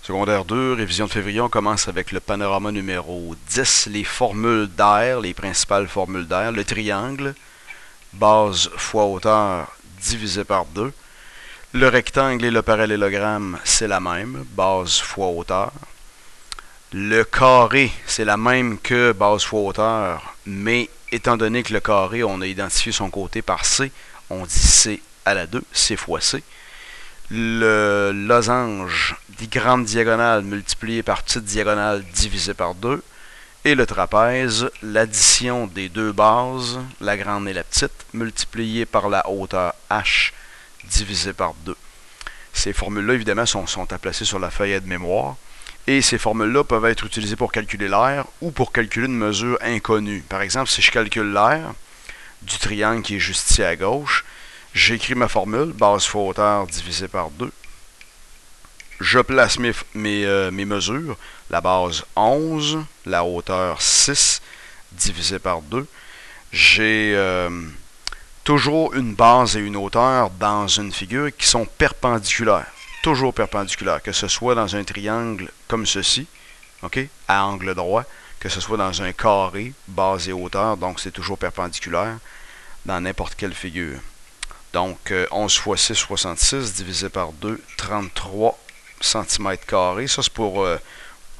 Secondaire 2, révision de février, on commence avec le panorama numéro 10, les formules d'air, les principales formules d'air, le triangle, base fois hauteur divisé par 2. Le rectangle et le parallélogramme, c'est la même, base fois hauteur. Le carré, c'est la même que base fois hauteur, mais étant donné que le carré, on a identifié son côté par C, on dit C à la 2, C fois C. Le losange, grande diagonale multiplié par petite diagonale divisé par 2. Et le trapèze, l'addition des deux bases, la grande et la petite, multipliée par la hauteur h divisé par 2. Ces formules-là, évidemment, sont à placer sur la feuille de mémoire. Et ces formules-là peuvent être utilisées pour calculer l'air ou pour calculer une mesure inconnue. Par exemple, si je calcule l'air du triangle qui est juste ici à gauche, j'écris ma formule, base fois hauteur divisé par 2. Je place mes mesures, la base 11, la hauteur 6, divisé par 2. J'ai toujours une base et une hauteur dans une figure qui sont perpendiculaires. Toujours perpendiculaires, que ce soit dans un triangle comme ceci, okay, à angle droit, que ce soit dans un carré, base et hauteur, donc c'est toujours perpendiculaire dans n'importe quelle figure. Donc 11 fois 6, 66, divisé par 2, 33 cm². Ça c'est pour,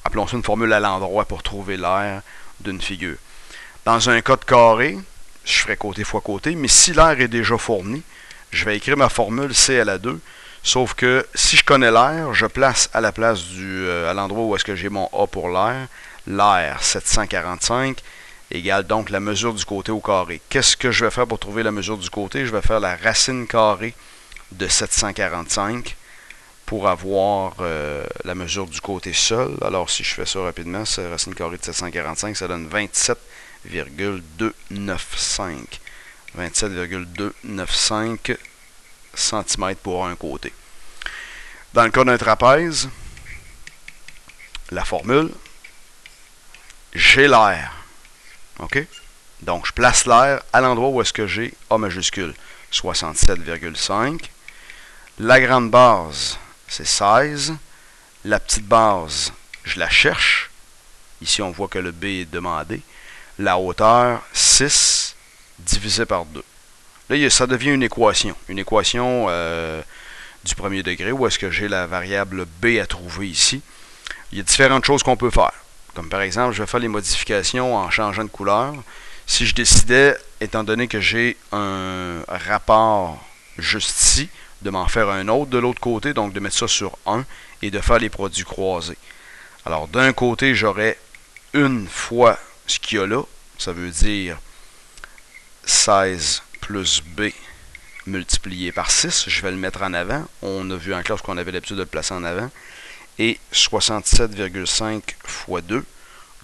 appelons ça une formule à l'endroit pour trouver l'air d'une figure. Dans un cas de carré, je ferai côté fois côté, mais si l'air est déjà fourni, je vais écrire ma formule C à la 2, sauf que si je connais l'air, je place à la place à l'endroit où est-ce que j'ai mon A pour l'air 745 égale donc la mesure du côté au carré. Qu'est-ce que je vais faire pour trouver la mesure du côté? Je vais faire la racine carrée de 745 pour avoir la mesure du côté seul. Alors si je fais ça rapidement, c'est racine carrée de 745, ça donne 27,295. 27,295 cm pour un côté. Dans le cas d'un trapèze, la formule, j'ai l'air. OK? Donc, je place l'air à l'endroit où est-ce que j'ai A majuscule, 67,5. La grande base, c'est 16. La petite base, je la cherche. Ici, on voit que le B est demandé. La hauteur, 6, divisé par 2. Là, ça devient une équation. Une équation du premier degré où est-ce que j'ai la variable B à trouver ici. Il y a différentes choses qu'on peut faire. Comme par exemple, je vais faire les modifications en changeant de couleur. Si je décidais, étant donné que j'ai un rapport juste ici, de m'en faire un autre de l'autre côté, donc de mettre ça sur 1 et de faire les produits croisés. Alors, d'un côté, j'aurais une fois ce qu'il y a là. Ça veut dire 16 plus B multiplié par 6. Je vais le mettre en avant. On a vu en classe qu'on avait l'habitude de le placer en avant. Et 67,5 fois 2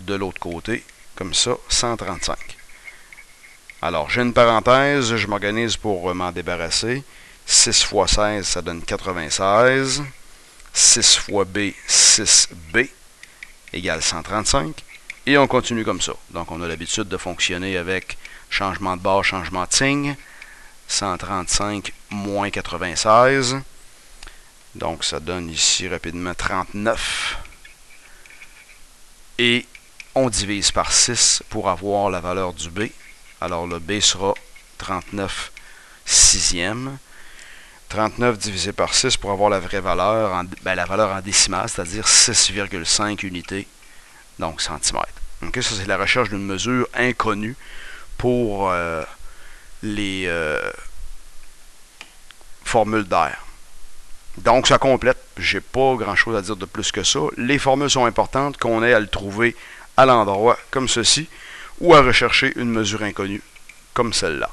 de l'autre côté, comme ça, 135. Alors, j'ai une parenthèse, je m'organise pour m'en débarrasser. 6 fois 16, ça donne 96. 6 fois B, 6B, égale 135. Et on continue comme ça. Donc, on a l'habitude de fonctionner avec changement de barre, changement de signe. 135 moins 96. Donc, ça donne ici rapidement 39. Et on divise par 6 pour avoir la valeur du B. Alors, le B sera 39 sixièmes. 39 divisé par 6 pour avoir la vraie valeur, la valeur en décimale, c'est-à-dire 6,5 unités, donc centimètres. Okay, ça, c'est la recherche d'une mesure inconnue pour les formules d'air. Donc, ça complète. J'ai pas grand-chose à dire de plus que ça. Les formules sont importantes, qu'on ait à le trouver à l'endroit comme ceci, ou à rechercher une mesure inconnue comme celle-là.